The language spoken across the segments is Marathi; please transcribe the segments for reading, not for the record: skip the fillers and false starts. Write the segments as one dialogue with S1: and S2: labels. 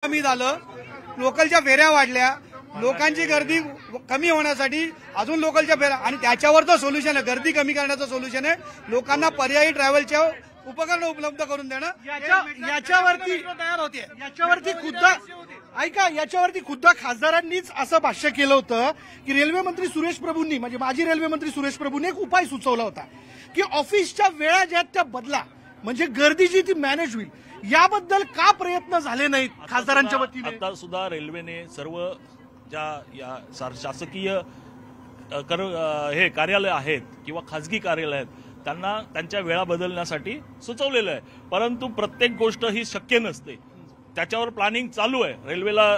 S1: कमी झालं, लोकलच्या फेऱ्या वाढल्या, लोकांची गर्दी कमी होण्यासाठी अजून लोकलच्या फेऱ्या आणि त्याच्यावरचं सोल्युशन आहे, गर्दी कमी करण्याचं सोल्युशन आहे लोकांना पर्यायी ट्रॅव्हलच्या उपकरण उपलब्ध करून देणं। याच्यावरती तयार होते, याच्यावरती खुद्द खासदारांनीच असं भाष्य केलं होतं की रेल्वे मंत्री सुरेश प्रभूंनी म्हणजे माजी रेल्वे मंत्री सुरेश प्रभूंनी एक उपाय सुचवला होता की ऑफिसच्या वेळा ज्या त्या बदला म्हणजे गर्दी जी ती मॅनेज होईल। याबद्दल का प्रयत्न झाले नाहीत खासदारांच्या वतीने?
S2: आता सुद्धा रेल्वेने सर्व ज्या या शासकीय हे कार्यालय आहेत किंवा खासगी कार्यालय आहेत त्यांना त्यांच्या वेळा बदलण्यासाठी सुचवलेलं आहे, परंतु प्रत्येक गोष्ट ही शक्य नसते, त्याच्यावर प्लॅनिंग चालू आहे।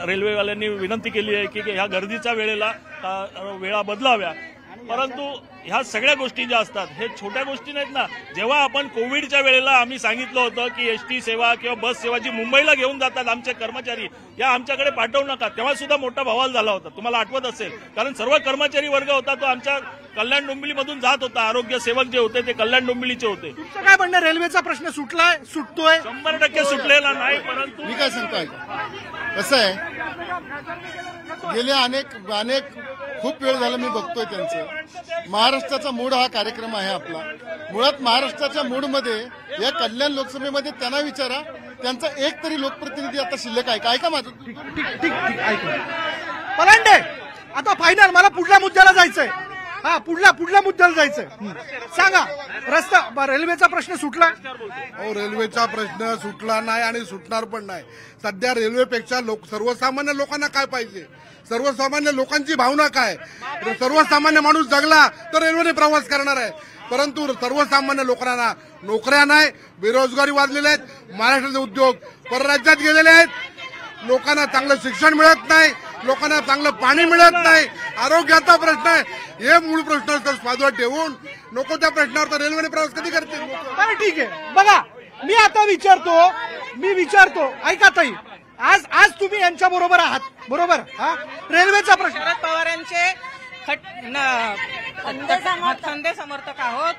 S2: रेल्वेवाल्यांनी विनंती केली आहे की ह्या गर्दीच्या वेळेला वेळा बदलाव्या, परंतु ह्या सगळ्या गोष्टी ज्या असतात हे छोट्या गोष्टी नाहीत ना। जेव्हा आपण कोविडच्या वेळेला आम्ही सांगितलं होतं की एसटी सेवा किंवा बस सेवा जी मुंबईला घेऊन जातात आमचे कर्मचारी या आमच्याकडे पाठवू नका, तेव्हा सुद्धा मोठा बवाल झाला होता, तुम्हाला आठवत असेल, कारण सर्व कर्मचारी वर्ग होता तो आमच्या कल्याण डोंबिवलीमधून जात होता, आरोग्य सेवक जे होते ते कल्याण डोंबिवलीचे होते।
S1: तुमचं काय म्हणणं, रेल्वेचा प्रश्न सुटतोय?
S2: 100% सुटलेला नाही, परंतु
S3: मी काय सांगतोय कसं आहे, गेले अनेक खूप वेळ झाला मी बघतोय त्यांचं महाराष्ट्राचा मूड हा कार्यक्रम आहे आपला। मुळात महाराष्ट्राच्या मूडमध्ये या कल्याण लोकसभेमध्ये त्यांना विचारा, त्यांचा एक तरी लोकप्रतिनिधी आता शिल्लक आहे का? ऐका माझं
S1: ठीक ऐका पलांडे, आता फायनल मला पुढल्या मुद्द्याला जायचंय। हा पुढल्या मुद्द्याला जायचंय, सांगा। रस्ता रेल्वेचा प्रश्न सुटला?
S4: हो, रेल्वेचा प्रश्न सुटला नाही आणि सुटणार पण नाही। सध्या रेल्वेपेक्षा सर्वसामान्य लोकांना काय पाहिजे, सर्वसामान्य लोकांची भावना काय, सर्वसामान्य माणूस जगला तर रेल्वेने प्रवास करणार आहे, परंतु सर्वसामान्य लोकांना नोकऱ्या नाही, बेरोजगारी वाढलेल्या आहेत, महाराष्ट्राचे उद्योग परराज्यात गेलेले आहेत, लोकांना चांगलं शिक्षण मिळत नाही, लोकांना चांगलं पाणी मिळत नाही, आरोग्याचा प्रश्न आहे। हे मूळ प्रश्न बाजूला ठेवून नको त्या प्रश्नावर तर रेल्वेने प्रवास कधी करतील?
S1: ठीक आहे, बघा मी आता विचारतो ऐका ताई, आज तुम्ही यांच्या बरोबर आहात, बरोबर? हा, रेल्वेचा प्रश्न
S5: शरद पवारांचे खंदे समर्थक आहोत।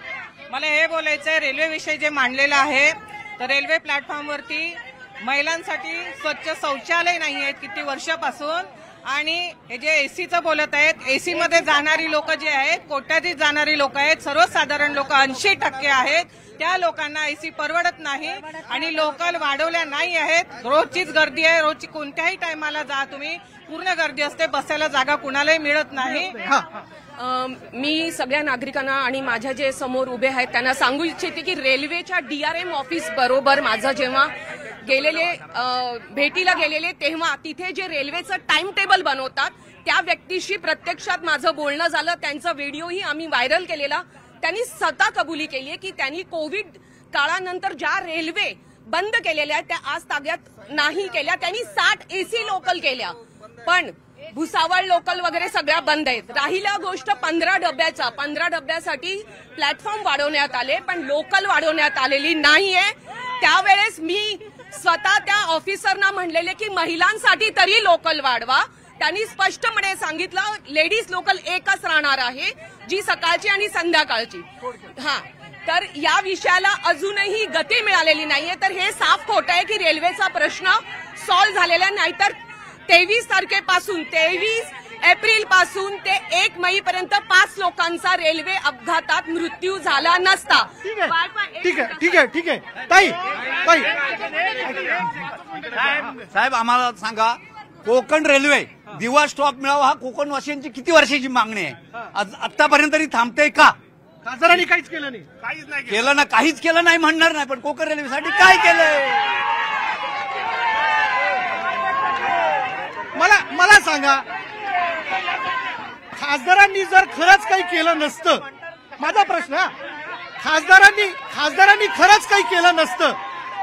S5: मला हे बोलायचंय, रेल्वे विषयी जे मांडलेलं आहे तर रेल्वे प्लॅटफॉर्मवरती महिलांसाठी स्वच्छ शौचालय नाही आहेत किती वर्षापासून, आणि हे जे एसीचं बोलत आहेत, एसी मध्ये जाणारी लोक जे आहेत कोट्याधीश जाणारी लोक आहेत, सर्वसाधारण लोक 80% आहेत, त्या लोकांना एसी परवडत नाही आणि लोकल वाढवल्या नाही आहेत। रोजचीच गर्दी आहे, रोजची कोणत्याही टायमाला जा तुम्ही, पूर्ण गर्दी असते, बसायला जागा कुणालाही मिळत नाही।
S6: मी सगळ्या नागरिकांना आणि माझ्या जे समोर उभे आहेत त्यांना सांगू इच्छिते की रेल्वेच्या DRM ऑफिस बरोबर माझं जेव्हा भेटीला गेलेले तेव्हा तिथे जे रेल्वेचं टाइम टेबल बनवतात त्या व्यक्तीशी प्रत्यक्षात माझं बोलणं झालं, त्यांचा व्हिडिओही आम्ही व्हायरल केलेला। त्यांनी स्वतः कबुली केली आहे की त्यांनी कोविड काळानंतर ज्या रेल्वे बंद केलेल्या त्या आज ताब्यात नाही केल्या, त्यांनी 60 AC लोकल केल्या, पण भुसावळ लोकल वगैरे सगळ्या बंद आहेत। राहिल्या गोष्ट 15 डब्यासाठी प्लॅटफॉर्म वाढवण्यात आले, पण लोकल वाढवण्यात आलेली नाहीये। त्यावेळेस मी स्वतः त्या ऑफिसरना म्हणलेले की महिलांसाठी तरी लोकल वाढवा। त्यांनी स्पष्टपणे सांगितलं लेडीज लोकल एकच राहणार आहे, जी सकाळची आणि संध्याकाळची। हा, तर या विषयाला अजूनही गती मिळालेली नाहीये, तर हे साफ खोटं आहे की रेल्वेचा प्रश्न सॉल्व्ह झालेला नाही, तर 23 तारखेपासून 23 एप्रिल पासून ते 1 मे पर्यंत 5 लोकांचा रेल्वे अपघातात मृत्यू झाला नसता।
S1: ठीक आहे ताई
S7: साहेब आम्हाला सांगा, कोकण रेल्वे दिवा स्टॉप मिळावा हा कोकणवासियांची किती वर्षाची मागणी आहे, आतापर्यंत तरी थांबते का?
S1: खासदारांनी काहीच केलं नाही,
S7: काहीच केलं नाही म्हणणार नाही, पण कोकण रेल्वेसाठी काय केलंय
S1: मला सांगा। खासदारांनी जर खरंच काही केलं नसतं, माझा प्रश्न, खासदारांनी खरंच काही केलं नसतं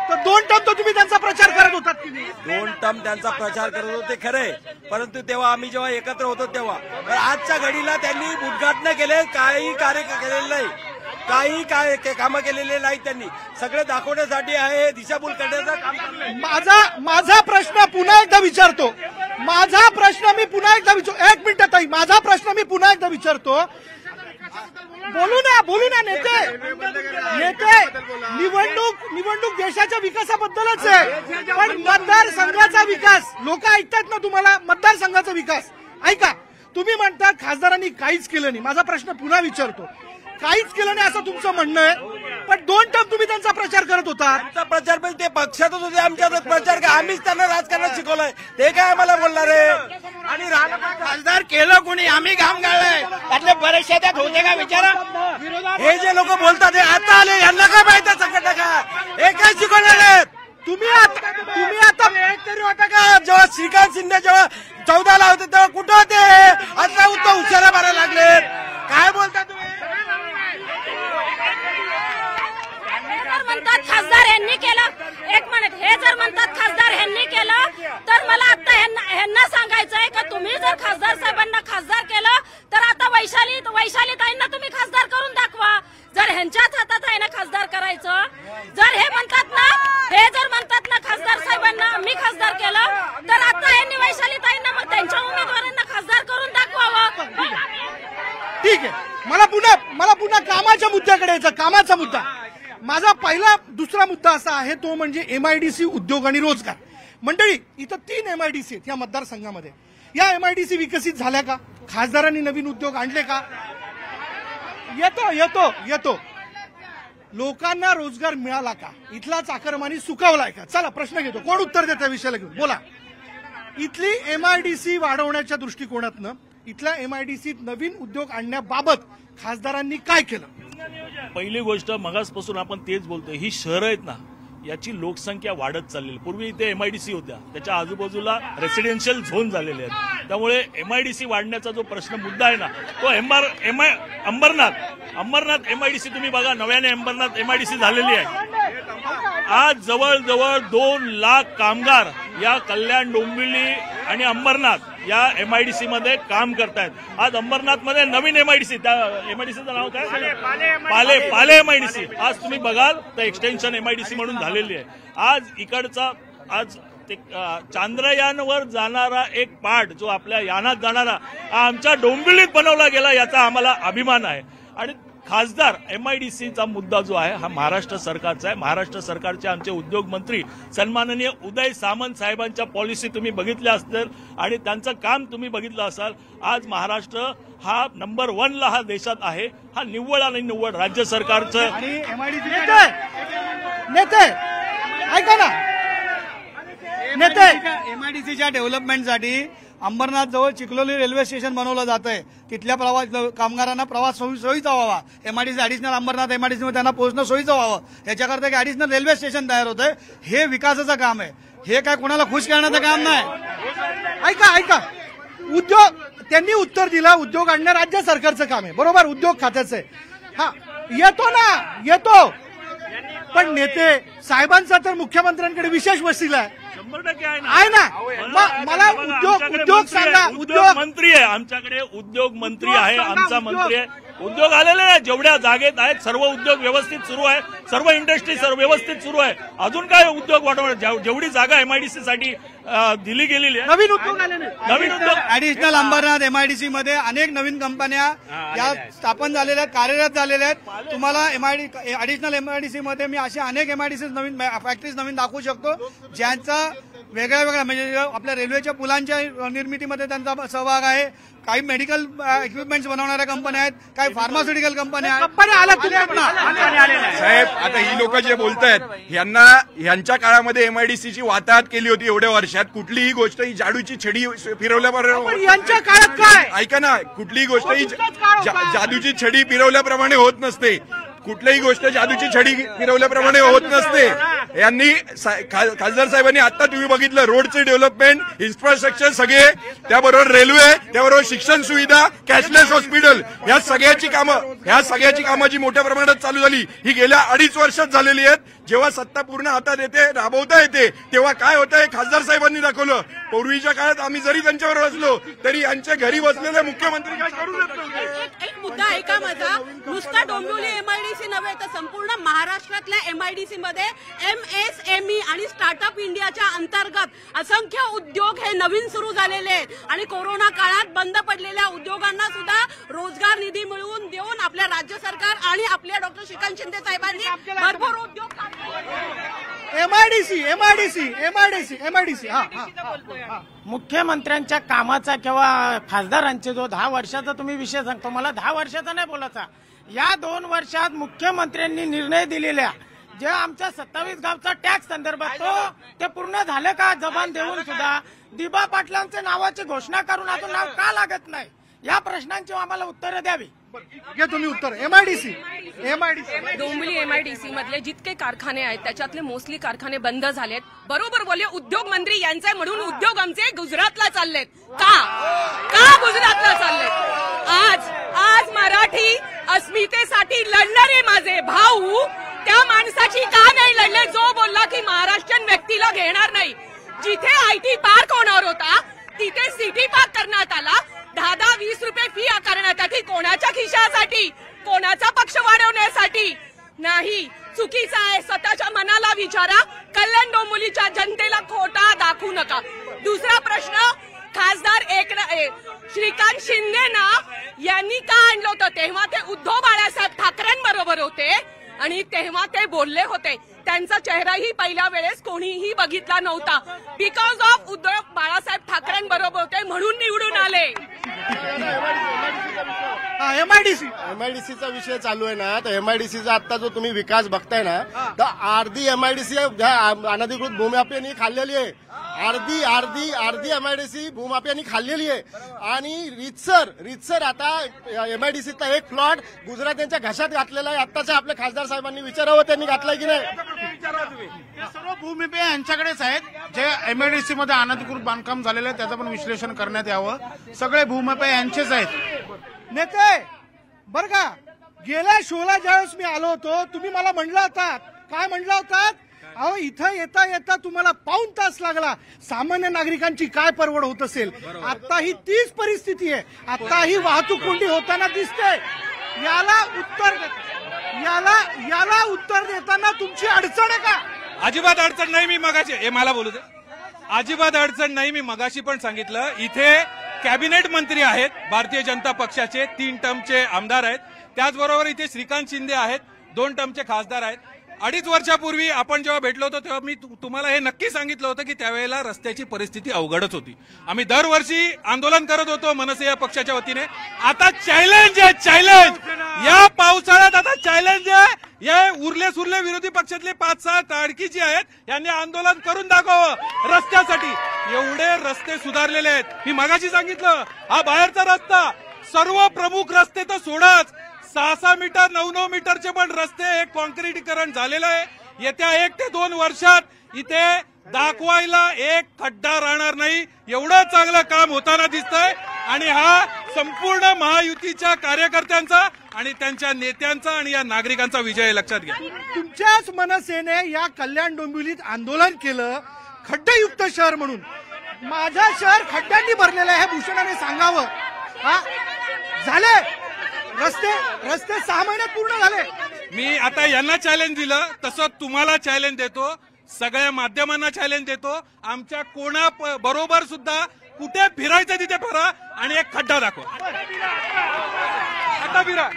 S1: तर 2 टर्म तर तुम्ही त्यांचा प्रचार करत होतात की नाही?
S8: 2 टर्म त्यांचा प्रचार करत होते खरे, परंतु तेव्हा आम्ही जेव्हा एकत्र होतो तेव्हा, पण आजच्या घडीला त्यांनी उद्घाटन केले, काही कार्य केलेले नाही, काही कामं केलेले नाही, त्यांनी सगळे दाखवण्यासाठी आहे, दिशाभूल करण्याचं काम केलं।
S1: माझा प्रश्न पुन्हा एकदा विचारतो, एक मिनिट ताई, माझा प्रश्न मी पुन्हा एकदा विचारतो, बोलू ना नेते निवडणूक देशाच्या विकासाबद्दलच आहे, पण मतदारसंघाचा विकास लोक ऐकतात ना तुम्हाला. मतदारसंघाचा विकास ऐका. तुम्ही म्हणता खासदारांनी काहीच केलं नाही. माझा प्रश्न पुन्हा विचारतो, काहीच केलं नाही असं तुमचं म्हणणं आहे, पण 2 टर्म तुम्ही त्यांचा प्रचार करत होता.
S8: आमचा प्रचार पण ते पक्षातच होते, आमच्या प्रचार काय आम्हीच त्यांना राजकारणात शिकवलंय, ते काय आम्हाला बोलणार आहे. आणि खासदार केलं कोणी, आम्ही घाम गाळलाय, त्यातले बरेचसे त्यात होते का विचारा. हे जे लोक बोलतात हे आता आले, यांना काय माहिती संकट काय, हे काय शिकवणार आहेत. तुम्ही आता एक तरी होता का जेव्हा श्रीकांत शिंदे जेव्हा 14ला होते तेव्हा कुठं होते. आता उत्तर उशाला भरायला लागले, काय बोलता तुम्ही.
S9: म्हणतात खासदार यांनी केलं, एक मिनिट, हे जर म्हणतात खासदार यांनी केलं तर मला आता ह्यांना सांगायचंय का तुम्ही जर खासदार साहेबांना खासदार केलं तर आता वैशालीताईंना तुम्ही खासदार करून दाखवा. जर ह्यांच्याच हातात आहे ना खासदार करायचं, जर हे म्हणतात ना खासदार साहेबांना मी खासदार केलं तर आता यांनी वैशालीताईंना मग त्यांच्या उमेदवारांना खासदार करून दाखवावं.
S1: ठीक आहे. मला पुन्हा कामाच्या मुद्द्याकडे यायचं. कामाचा मुद्दा माझा दुसरा मुद्दा असा आहे, तो म्हणजे एमआयडीसी उद्योग आणि रोजगार. मंडळी, इथं 3 एमआयडीसी आहेत या मतदारसंघामध्ये. या एमआयडीसी विकसित झाल्या का? खासदारांनी नवीन उद्योग आणले का? येतो लोकांना रोजगार मिळाला का? इथला चाकरमानी सुकावलाय का? चला प्रश्न घेतो, कोण उत्तर देत त्या विषयाला घेऊन बोला. इथली एमआयडीसी वाढवण्याच्या दृष्टिकोनातनं इथल्या एमआयडीसीत नवीन उद्योग आणण्याबाबत खासदारांनी काय केलं?
S2: पहिली गोष्ट, मगासपासून आपण तेच बोलतोय, ही शहरं आहेत ना, याची लोकसंख्या वाढत चाललेली. पूर्वी इथे एमआयडीसी होत्या, त्याच्या आजूबाजूला रेसिडेन्शियल झोन झालेले आहेत. त्यामुळे एमआयडीसी वाढण्याचा जो मुद्दा आहे ना, तो अंबरनाथ एमआयडीसी तुम्ही बघा, नव्याने अंबरनाथ एमआयडीसी झालेली आहे. आज जवळजवळ 2 लाख कामगार या कल्याण, डोंबिवली आणि अंबरनाथ या एमआयडीसी मध्ये काम करतायत. आज अंबरनाथ मध्ये नवीन एमआयडीसी, त्या एमआयडीसीचं नाव काय, पाले एमआयडीसी. आज तुम्ही बघाल तर एक्सटेन्शन एमआयडीसी म्हणून झालेली आहे. आज ते चांद्रयानवर जाणारा एक पार्ट जो आपल्या यानात जाणारा आमच्या डोंबिवलीत बनवला गेला, याचा आम्हाला अभिमान आहे. आणि खासदार एमआयडीसीचा मुद्दा जो आहे हा महाराष्ट्र सरकारचा आहे. महाराष्ट्र सरकारचे आमचे उद्योग मंत्री सन्माननीय उदय सामंत साहेबांच्या पॉलिसी तुम्ही बघितल्या असतील आणि त्यांचं काम तुम्ही बघितलं असाल. आज महाराष्ट्र हा नंबर 1ला हा देशात आहे. हा निव्वळ आणि निव्वळ राज्य सरकारचं.
S1: आणि नेते ऐका ना,
S7: एमआयडीसीच्या डेव्हलपमेंटसाठी अंबरनाथ जवळ चिखलोली रेल्वे स्टेशन बनवलं जात आहे. तिथल्या कामगारांना प्रवास सोयीचा व्हावा, एमआयडीसी ॲडिशनल अंबरनाथ एमआयडीसी मध्ये त्यांना पोहोचणं सोयीचं व्हावं, याच्याकरता एक ॲडिशनल रेल्वे स्टेशन तयार होत आहे. हे विकासाचं काम आहे, हे काय कोणाला खुश करण्याचं काम नाही.
S1: ऐका उद्योग, त्यांनी उत्तर दिलं उद्योग आणणं राज्य सरकारचं काम आहे, बरोबर, उद्योग खात्याचं आहे. हा येतो पण नेते साहेबांचा तर मुख्यमंत्र्यांकडे विशेष वसिला आहे.
S2: 100%
S1: आहे ना. मला उद्योग सांगा.
S2: उद्योग मंत्री आहे आमच्याकडे, उद्योग मंत्री आहे, आमचा मंत्री आहे. उद्योग आलेले आहे, जेवढ्या जागेत आहेत सर्व उद्योग व्यवस्थित सुरू आहे, सर्व इंडस्ट्री व्यवस्थित सुरू आहे. अजून काय उद्योग वाढवणार? जेवढी जागा एमआयडीसी साठी दिली गेलेली आहे,
S1: नवीन उद्योग आलेले,
S7: नवीन उद्योग ॲडिशनल अंबरनाथ एमआयडीसी मध्ये अनेक नवीन कंपन्या या स्थापन झालेल्या आहेत, कार्यरत झालेल्या आहेत. तुम्हाला ॲडिशनल एमआयडीसी मध्ये मी अशा अनेक एमआयडीसी नवीन फॅक्टरीज नवीन दाखवू शकतो, ज्यांचा वेगळ्या म्हणजे आपल्या रेल्वेच्या पुलांच्या निर्मितीमध्ये त्यांचा सहभाग आहे. काही मेडिकल इक्विपमेंट्स बनवणाऱ्या कंपन्या आहेत, काही फार्मास्युटिकल कंपन्या आहेत.
S10: साहेब, आता ही लोक जे बोलतायत यांच्या काळामध्ये एमआयडीसीची वाताहत केली होती एवढ्या वर्षात. कुठलीही गोष्ट ही जादूची छडी फिरवल्याबरोबर,
S1: यांच्या काळात काय,
S10: ऐका ना, कुठलीही गोष्ट ही जादूची छडी फिरवल्याप्रमाणे होत नसते. कुठलीही गोष्ट जादूची छडी फिरवल्याप्रमाणे होत नसते. यांनी खासदार साहेबांनी आता तुम्ही बघितलं रोडचे डेव्हलपमेंट, इन्फ्रास्ट्रक्चर सगळे, त्याबरोबर रेल्वे, त्याबरोबर शिक्षण सुविधा, कॅशलेस हॉस्पिटल, ह्या सगळ्याची कामाची मोठ्या प्रमाणात चालू झाली. ही गेल्या 2.5 वर्षात झालेली आहेत. जेव्हा सत्ता पूर्ण हातात येते, राबवता येते, तेव्हा काय होतं हे खासदार साहेबांनी दाखवलं. पूर्वीच्या काळात आम्ही जरी त्यांच्यावर असलो तरी यांच्या घरी बसलेले मुख्यमंत्री काय करू शकतो.
S6: मुद्दा आहे का माझा, नुसता डोंबिवली एमआयडीसी नव्हे तर संपूर्ण महाराष्ट्रातल्या एमआयडीसी मध्ये MSME आणि स्टार्टअप इंडियाच्या अंतर्गत असंख्य उद्योग हे नवीन सुरू झालेले आहेत आणि कोरोना काळात बंद पडलेल्या उद्योगांना सुद्धा रोजगार निधी मिळवून देऊन आपल्या राज्य सरकार आणि आपल्या डॉक्टर श्रीकांत शिंदे साहेबांनी भरपूर उद्योग
S1: एमआयडीसी
S11: मुख्यमंत्र्यांच्या कामाचा किंवा खासदारांचे जो 10 वर्षाचा तुम्ही विषय सांगतो, मला 10 वर्षाचा नाही बोलायचा. या 2 वर्षात मुख्यमंत्र्यांनी निर्णय दिलेल्या जे आमच्या 27 गावचा टॅक्स संदर्भात ते पूर्ण झालं का? जबान देऊन सुद्धा दिबा पाटलांच्या नावाची घोषणा करून अजून नाव का लागत नाही? या प्रश्नांची आम्हाला उत्तरं द्यावी.
S1: घ्या तुम्ही उत्तर. एमआयडीसी
S6: डोंबिवली एमआयडीसी मधले जितके कारखाने आहेत त्याच्यातले मोस्टली कारखाने बंद झालेत. बरोबर बोलले उद्योग मंत्री यांचे, म्हणून उद्योग आमचे गुजरातला चाललेत. का गुजरातला चाललेत? आज मराठी अस्मितेसाठी लढणारे माझे भाऊ त्या माणसाची का नाही लढले जो बोलला की महाराष्ट्रीयन व्यक्तीला घेणार नाही? जिथे IT पार्क होणार होता तिथे सिटी पार्क करण्यात आला. 10-20 रुपये फी आकारण्यात आली. कोणाच्या खिशासाठी? कोणाचा पक्ष वाढवण्यासाठी? नाही, चुकीचा आहे. स्वतःच्या मनाला विचारा. कल्याण डोंबिवलीच्या जनतेला खोटा दाखवू नका. दुसरा प्रश्न, खासदार श्रीकांत शिंदे यांनी का आणलं होतं? तेव्हा ते उद्धव बाळासाहेब ठाकरेंबरोबर होते आणि तेव्हा ते बोलले होते. त्यांचा चेहराही पहिल्या वेळेस कोणीही बघितला नव्हता. बिकॉज ऑफ उद्धव बाळासाहेब ठाकरेंबरोबर होते म्हणून निवडून आले.
S3: एमआयडीसीचा विषय चालू आहे ना, तर एमआयडीसीचा आता जो तुम्ही विकास बघताय ना, तर अर्धी एमआयडीसी अनधिकृत भूमाफियांनी खाल्लेली आहे. अर्धी एमआयडीसी भूमाफियांनी खाल्लेली आहे. आणि रितसर आता एमआयडीसीचा एक प्लॉट गुजरात्यांच्या घशात घातलेला आहे. आत्ताच्या आपल्या खासदार साहेबांनी विचारावं, त्यांनी घातलाय की नाही?
S7: सर्व भूमिपे यांच्याकडेच आहेत. जे एमआयडीसी मध्ये अनधिकृत बांधकाम झालेलं आहे त्याचं पण विश्लेषण करण्यात यावं. सगळे भूमिपे यांचेच आहेत.
S1: नेते बर का, गेल्या शोला ज्यावेळेस मी आलो होतो तुम्ही मला म्हणला होता, काय म्हणला होतात? अहो इथं येता येता तुम्हाला पाऊण तास लागला. सामान्य नागरिकांची काय परवड होत असेल? आता ही तीच परिस्थिती आहे. आता ही वाहतूक कोंडी होताना दिसते. याला उत्तर देताना तुमची अडचण आहे का?
S10: अजिबात अडचण नाही. मी मगाशी हे मला बोलू दे. अजिबात अडचण नाही. मी मगाशी पण सांगितलं, इथे कॅबिनेट मंत्री आहेत भारतीय जनता पक्षाचे, 3 टर्मचे आमदार आहेत. त्याचबरोबर इथे श्रीकांत शिंदे आहेत, 2 टर्मचे खासदार आहेत. 2.5 वर्षापूर्वी आपण जेव्हा भेटलो होतो तेव्हा मी तुम्हाला हे नक्की सांगितलं होतं की त्यावेळेला रस्त्याची परिस्थिती अवघडच होती. आम्ही दरवर्षी आंदोलन करत होतो मनसे या पक्षाच्या वतीने. आता चॅलेंज आहे, चॅलेंज या पावसाळ्यात आता चॅलेंज आहे. या उरले सुरले विरोधी पक्षातले 5-6 टाडकी जी आहेत यांनी आंदोलन करून दाखवावं रस्त्यासाठी. एवढे रस्ते सुधारलेले आहेत. मी मगाशी सांगितलं, हा बाहेरचा रस्ता, सर्व प्रमुख रस्ते तर सोडाच, 6-6 मीटर 9-9 मीटरचे पण रस्ते हे कॉन्क्रीटीकरण झालेलं आहे. येत्या 1 ते 2 वर्षात इथे दाखवायला एक खड्डा राहणार नाही. एवढं चांगलं काम होताना दिसतंय. आणि हा संपूर्ण महायुतीच्या कार्यकर्त्यांचा आणि त्यांच्या नेत्यांचा आणि या नागरिकांचा विजय आहे, लक्षात घ्या.
S1: तुमच्याच मनसेने या कल्याण डोंबिवलीत आंदोलन केलं खड्डेयुक्त शहर म्हणून. माझा शहर खड्ड्यांनी भरलेलं आहे हे भूषणाने सांगावं. झाले रस्ते 6 महिन्यात पूर्ण झाले.
S10: मी आता यांना चॅलेंज दिलं तसं तुम्हाला चॅलेंज देतो, सगळ्या माध्यमांना चॅलेंज देतो. आमच्या कोणा बरोबर सुद्धा कुठे फिरायचं तिथे फिरा आणि एक खड्डा दाखवा. आता फिरा.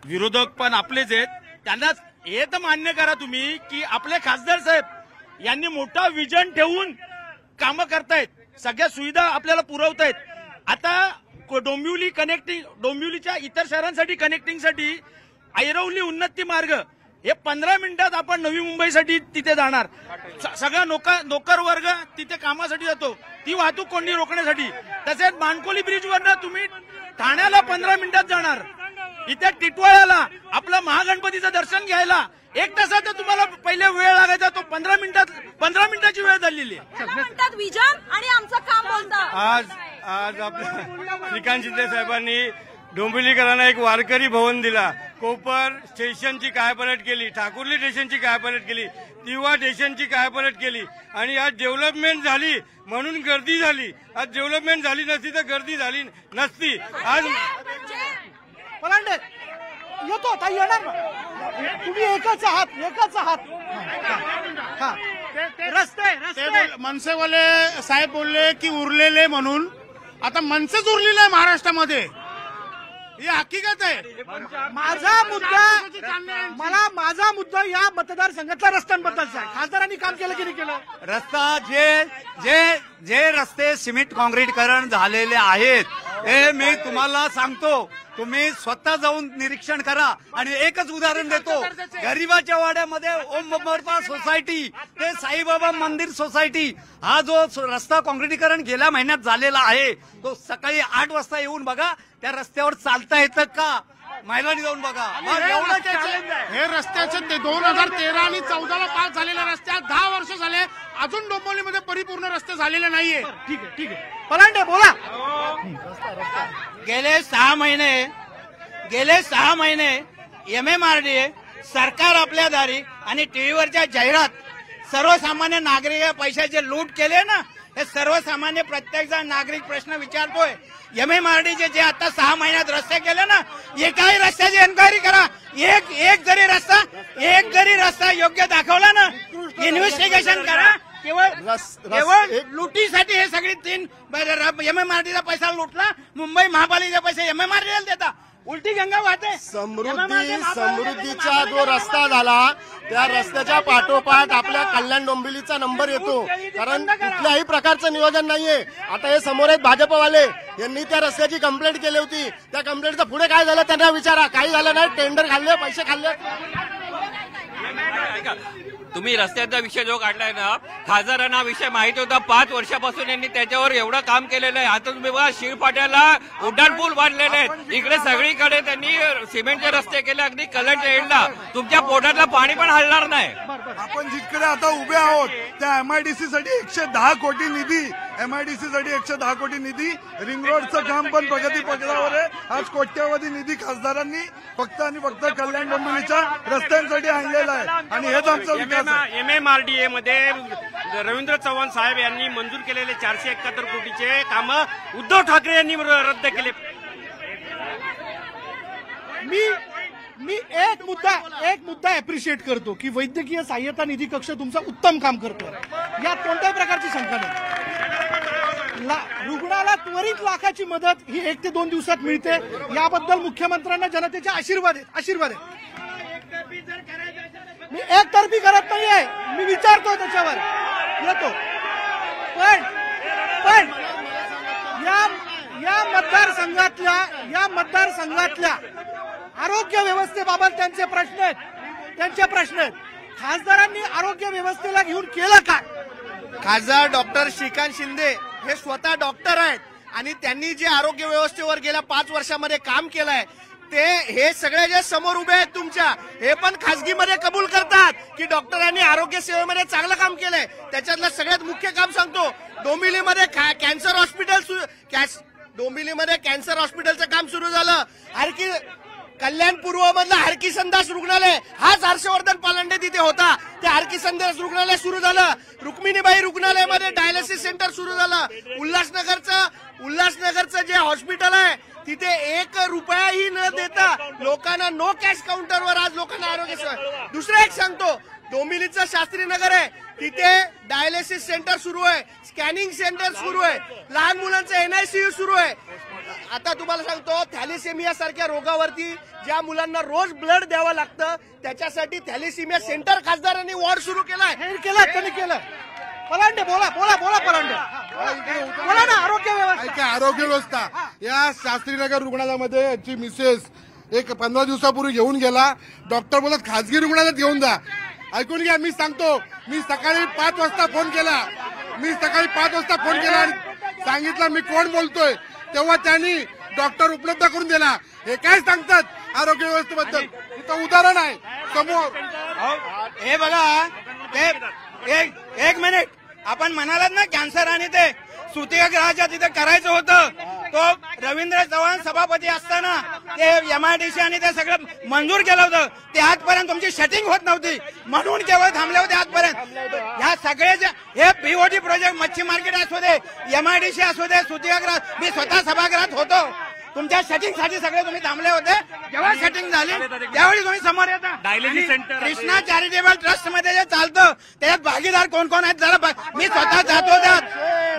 S8: विरोधक पण आपलेच आहेत. त्यांना हे तर मान्य करा तुम्ही की आपले खासदार साहेब यांनी मोठा विजन ठेवून कामं करतायत, सगळ्या सुविधा आपल्याला पुरवतायत. आता डोंबिवलीच्या इतर शहरांसाठी कनेक्टिंगसाठी ऐरवली उन्नती मार्ग हे 15 मिनिटात आपण नवी मुंबईसाठी तिथे जाणार. सगळा नोकर वर्ग तिथे कामासाठी जातो, ती वाहतूक कोंडी रोखण्यासाठी. तसेच मानकोली ब्रिजवरनं तुम्ही ठाण्याला 15 मिनिटात जाणार. इथे टिटवाळ्याला आपलं महागणपतीचं दर्शन घ्यायला 1 तासात तुम्हाला पहिले वेळ लागायचा, तो 15 मिनिटाची वेळ झालेली आहे.
S6: म्हणतात विजन आणि आमचं काम बोलतात.
S11: आज आपल्या श्रीकांत शिंदे साहेबांनी डोंबिवलीकरांना एक वारकरी भवन दिला. कोपर स्टेशनची कायापालट केली, ठाकुर्ली स्टेशनची कायापालट केली, तिवा स्टेशनची कायापालट केली. आणि आज डेव्हलपमेंट झाली म्हणून गर्दी झाली. आज डेव्हलपमेंट झाली नसती तर गर्दी झाली नसती. आज
S1: पलांडे येतो आता येणार ना तुम्ही एकच आहात हा रस्ते
S7: मनसेवाले साहेब बोलले की उरलेले म्हणून आता मनसेच उरलेलं आहे महाराष्ट्रामध्ये ही हकीकत आहे.
S1: माझा मुद्दा या मतदारसंघातल्या रस्त्यांबद्दलचा आहे. खासदारांनी काम केलं की नाही केलं?
S7: रस्ता जे रस्ते सिमेंट काँक्रीटीकरण झालेले आहेत हे मी तुम्हाला सांगतो, तुम्ही स्वतः जाऊन निरीक्षण करा. आणि एकच उदाहरण देतो, गरीबाच्या वाड्यामध्ये ओम बंबरपा सोसायटी ते साईबाबा मंदिर सोसायटी हा जो रस्ता काँक्रीटीकरण गेल्या महिन्यात झालेला आहे तो सकाळी 8 वाजता येऊन बघा, त्या रस्त्यावर चालता येतं का? महिलांनी जाऊन बघा. हे रस्त्याचे 2013 आणि 14ला पास झालेल्या रस्त्यात 10 वर्ष झाले, अजून डोंबिवलीमध्ये परिपूर्ण रस्ते झालेले नाहीये.
S1: ठीक आहे पलांडे बोला.
S7: गेले 6 महिने MMRDA सरकार आपल्या दारी आणि टीव्हीवरच्या जाहिरात सर्वसामान्य नागरिक पैशाचे लूट केले ना, हे सर्वसामान्य प्रत्येक जण नागरिक प्रश्न विचारतोय. MMRDA जे आता 6 महिन्यात रस्ते केले ना, एकाही रस्त्याची एन्क्वायरी करा. एक जरी रस्ता योग्य दाखवला ना, इन्व्हेस्टिगेशन करा. केवळ लुटीसाठी हे सगळे 3 MMRDAचा पैसा लुटला, मुंबई महापालिकेचा पैसा MMRDAला देता, उलटी गंगा वाहते.
S3: समृद्धीचा जो रस्ता झाला त्या रस्त्याच्या पाठोपाठ आपल्या कल्याण डोंबिवलीचा नंबर येतो, कारण कुठल्याही प्रकारचं नियोजन नाहीये. आता हे समोर आहेत भाजपवाले, यांनी त्या रस्त्याची कंप्लेंट केली होती. त्या कंप्लेंटचं पुढे काय झालं त्यांना विचारा. काही झालं नाही, टेंडर खाल्ले, पैसे खाल्ले.
S8: तुम्ही रस्त्याचा विषय जो काढलाय ना, खासदारांना विषय माहिती होता. 5 वर्षापासून यांनी त्याच्यावर एवढं काम केलेलं आहे. आता तुम्ही बघा, शिळपाट्याला उड्डाणपूल बांधलेले आहेत, इकडे सगळीकडे त्यांनी सिमेंटचे रस्ते केले, अगदी कलंट एंडला. तुमच्या पोटातलं पाणी पण हलणार नाही.
S4: आपण जिकडे आता उभे आहोत त्या MIDC साठी 110 कोटी निधी, MIDC साठी 110 कोटी निधी, रिंग रोडचं काम पण प्रगती पथकावर आहे. आज कोट्यवधी निधी खासदारांनी फक्त आणि फक्त कल्याण डोंबिवलीच्या रस्त्यांसाठी आणलेला आहे आणि हेच आमचं विकास.
S7: MMRDA मध्ये रवींद्र चव्हाण साहेब यांनी मंजूर केलेले 471 कोटीचे कामं उद्धव ठाकरे यांनी रद्द केले.
S1: मी एक मुद्दा अप्रिशिएट करतो की वैद्यकीय सहाय्यता निधी कक्ष तुमचा उत्तम काम करतो, यात कोणत्याही प्रकारची शंका नाही. रुग्णाला त्वरित लाखाची मदत ही 1 ते 2 दिवसात मिळते, याबद्दल मुख्यमंत्र्यांना जनतेचे आशीर्वाद आहेत. मी एकतर्फी करत नाहीये, मी विचारतो त्याच्यावर येतो. पण या मतदारसंघातल्या आरोग्य व्यवस्थेबाबत त्यांचे प्रश्न आहेत. खासदारांनी आरोग्य व्यवस्थेला घेऊन केलं काय?
S7: खासदार डॉक्टर श्रीकांत शिंदे हे स्वतः डॉक्टर आहेत आणि त्यांनी जे आरोग्य व्यवस्थेवर गेल्या 5 वर्षामध्ये काम केलंय ते हे सगळे जे समोर उभे आहेत तुमच्या, हे पण खासगीमध्ये कबूल करतात की डॉक्टरांनी आरोग्य सेवेमध्ये चांगलं काम केलंय. त्याच्यातलं सगळ्यात मुख्य काम सांगतो, डोंबिवलीमध्ये कॅन्सर हॉस्पिटलचं काम सुरू झालं. कल्याण पूर्वमधलं हरकी संदास रुग्णालय, हाच हर्षवर्धन पालंडे तिथे होता. त्या हरकी संदास रुग्णालय सुरू झालं. रुक्मिणीबाई रुग्णालयामध्ये डायलिसिस सेंटर सुरू झालं. उल्हासनगरचं जे हॉस्पिटल आहे तिथे 1 रुपयाही न देता लोकांना नो कॅश काउंटरवर आज लोकांना आरोग्य सेवा. दुसरं एक सांगतो, डोंबिवलीचं शास्त्रीनगर आहे, तिथे डायलिसिस सेंटर सुरू आहे, स्कॅनिंग सेंटर सुरू आहे, लहान मुलांचं NICU सुरू आहे. आता तुम्हाला सांगतो, थॅलेसेमिया सारख्या रोगावरती ज्या मुलांना रोज ब्लड द्यावं लागतं त्याच्यासाठी थॅलेसेमिया सेंटर खासदारांनी वॉर्ड सुरू केलाय.
S1: त्यांनी केलं. पलांडे बोला पलांडे बोला ना.
S4: आरोग्य व्यवस्था या शास्त्रीनगर रुग्णालयामध्ये याची मिसेस 15 दिवसापूर्वी घेऊन गेला. डॉक्टर बोलत खासगी रुग्णालयात घेऊन जा. ऐकून घ्या, मी सांगतो, मी सकाळी 5 वाजता फोन केला आणि सांगितलं मी कोण बोलतोय, तेव्हा त्यांनी डॉक्टर उपलब्ध करून दिला. हे काय सांगतात आरोग्य व्यवस्थेबद्दल? इथं उदाहरण आहे समोर.
S7: हे बघा, एक मिनिट, आपण म्हणालात ना कॅन्सर आणि ते सुतिकगृहाच्या तिथे करायचं होतं, तो रवींद्र चव्हाण सभापती असताना ते MIDC आणि ते सगळं मंजूर केलं होतं. ते आजपर्यंत तुमची सेटिंग होत नव्हती म्हणून केवळ थांबले होते आजपर्यंत. ह्या सगळ्याच्या हे BOT प्रोजेक्ट, मच्छी मार्केट असू दे, MIDC असू दे, सुतिकगृह, मी स्वतः सभागृहात होतो.
S11: तुमच्या सेटिंगसाठी सगळे तुम्ही थांबले होते. जेव्हा सेटिंग झाली त्यावेळी तुम्ही समोर येता.
S12: Dialysis centre
S11: Krishna charitable trust मध्ये जे चालतं त्याच्यात भागीदार कोण कोण आहेत जरा मी स्वतः जातो त्यात.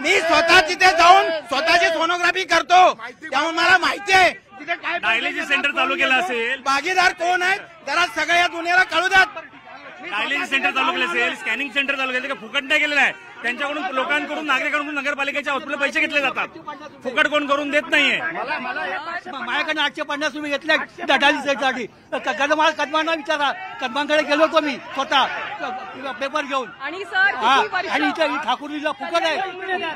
S11: मी स्वतः तिथे जाऊन स्वतःची सोनोग्राफी करतो त्यामुळे मला माहिती आहे तिथे काय
S12: डायलिसिस सेंटर चालू केलं असेल,
S11: भागीदार कोण आहेत जरा सगळ्या दुनियेला कळू द्यात.
S12: डायलिसिस सेंटर चालू केलं असेल, स्कॅनिंग सेंटर चालू केलं, फुकट नाही केलेलं आहे. त्यांच्याकडून लोकांकडून नागरिकांकडून नगरपालिकेच्या हॉस्पिटल पैसे घेतले जातात. फुकट कोण करून देत नाहीये.
S7: माझ्याकडे 850 तुम्ही घेतले डायलिसिससाठी. मला कदमांना विचारा, कदमांकडे गेलो होतो मी स्वतः पेपर घेऊन.
S6: आणि सर
S7: आणि इथे ठाकूरलीला फुकट आहे,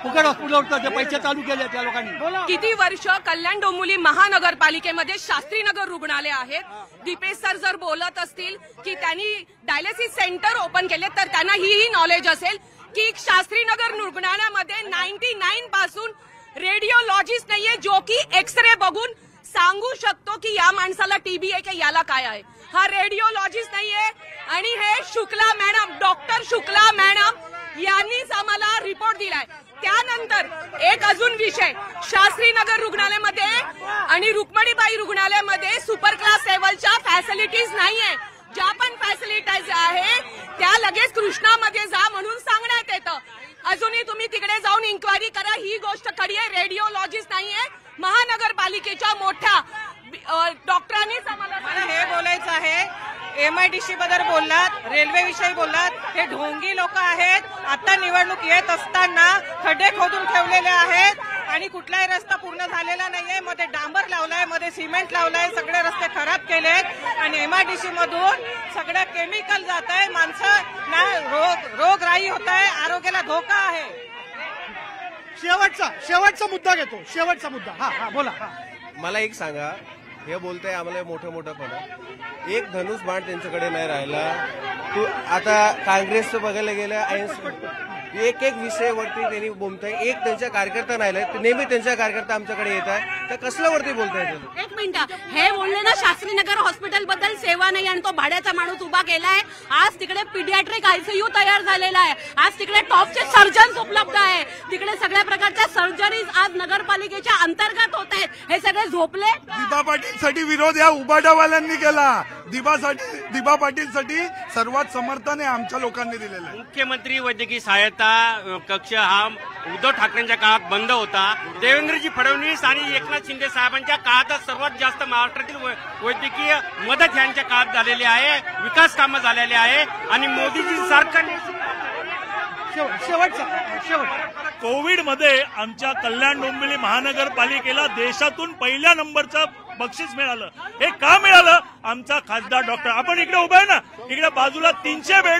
S7: फुकट हॉस्पिटल होतं, ते पैसे चालू केले त्या लोकांनी.
S6: किती वर्ष कल्याण डोंबिवली महानगरपालिकेमध्ये शास्त्रीनगर रुग्णालय आहेत. दीपेश सर जर बोलत असतील की त्यांनी डायलिसिस सेंटर ओपन केले तर त्यांना ही नॉलेज असेल की शास्त्रीनगर रुग्णालयामध्ये 99 पासून रेडिओलॉजिस्ट नाहीये जो की एक्सरे बघून सांगू शकतो की या माणसाला टीबी आहे की याला काय आहे. हा रेडिओलॉजिस्ट नाहीये. आणि हे Shukla madam, doctor Shukla madam यांनीच आम्हाला रिपोर्ट दिलाय. त्यानंतर एक अजून विषय, शास्त्रीनगर रुग्णालयामध्ये आणि रुक्मिणीबाई रुग्णालयामध्ये सुपर क्लास लेवलच्या फॅसिलिटीज नाहीये. ज्या पण फॅसिलिटीज आहे त्या लगेच कृष्णामध्ये जा म्हणून सांगण्यात येतं. अजूनही तुम्ही तिकडे जाऊन इन्क्वायरी करा. ही गोष्ट खरी आहे. रेडिओलॉजिस्ट नाहीये. महानगरपालिकेच्या मोठ्या डॉक्टरांनीच आम्हाला
S5: हे बोलायचं आहे. MIDC बद्दल बोललात, रेल्वे विषयी बोललात. हे ढोंगी लोक आहेत. आता निवडणूक येत असताना खड्डे खोदून ठेवलेले आहेत आणि कुठलाही रस्ता पूर्ण झालेला नाहीये. मध्ये डांबर लावलाय, मध्ये सिमेंट लावलाय, सगळे रस्ते खराब केलेत आणि MIDC मधून सगळं केमिकल जात आहे. माणसं ना रोगराई होत आहे, आरोग्याला धोका आहे.
S1: शेवटचा मुद्दा घेतो. शेवटचा मुद्दा. हा बोला.
S13: मला एक सांगा, हे बोलतंय आम्हाला मोठं पण एक धनुष बाण त्यांच्याकडे नाही राहिला. तू आता काँग्रेसचं बघायला गेलं एक विषयावरती त्यांनी बोलताय. एक त्यांच्या कार्यकर्ता राहिलाय, नेहमी त्यांच्या कार्यकर्ता आमच्याकडे येत आहे तर कसल्यावरती बोलताय ते?
S9: एक मिनिट, हे बोलले ना शास्त्रीनगर हॉस्पिटल बद्दल सेवा नाही आणि तो भाड्याचा माणूस उभा केलाय. आज तिकडे पीडियाट्रिक ICU तयार झालेला आहे. आज तिकडे टॉपचे सर्जन्स उपलब्ध आहे. तिकडे सगळ्या प्रकारच्या सर्जरीज आज नगरपालिकेच्या अंतर्गत होत आहेत. हे सगळे झोपले.
S10: दिबा पाटीलसाठी विरोध या उबाटावाल्यांनी केला. दिबा पाटीलसाठी सर्वात समर्थन हे आमच्या लोकांनी दिलेलं आहे.
S12: मुख्यमंत्री वैद्यकीय सहायता कक्ष हा उद्धव ठाकरेंच्या काळात बंद होता. देवेंद्रजी फडणवीस आणि एकनाथ शिंदे साहेबांच्या काळात सर्वात जास्त महाराष्ट्रातील वैद्यकीय मदत यांच्या काळात झालेली आहे. विकास कामं झालेली आहे आणि मोदीजी सारखं
S2: कोविडमध्ये आमच्या कल्याण डोंबिवली महानगरपालिकेला देशातून पहिल्या नंबरचं बक्षीस मिळालं. हे का मिळालं? आमचा खासदार डॉक्टर, आपण इकडे उभा आहे ना, इकडे बाजूला 300 बेड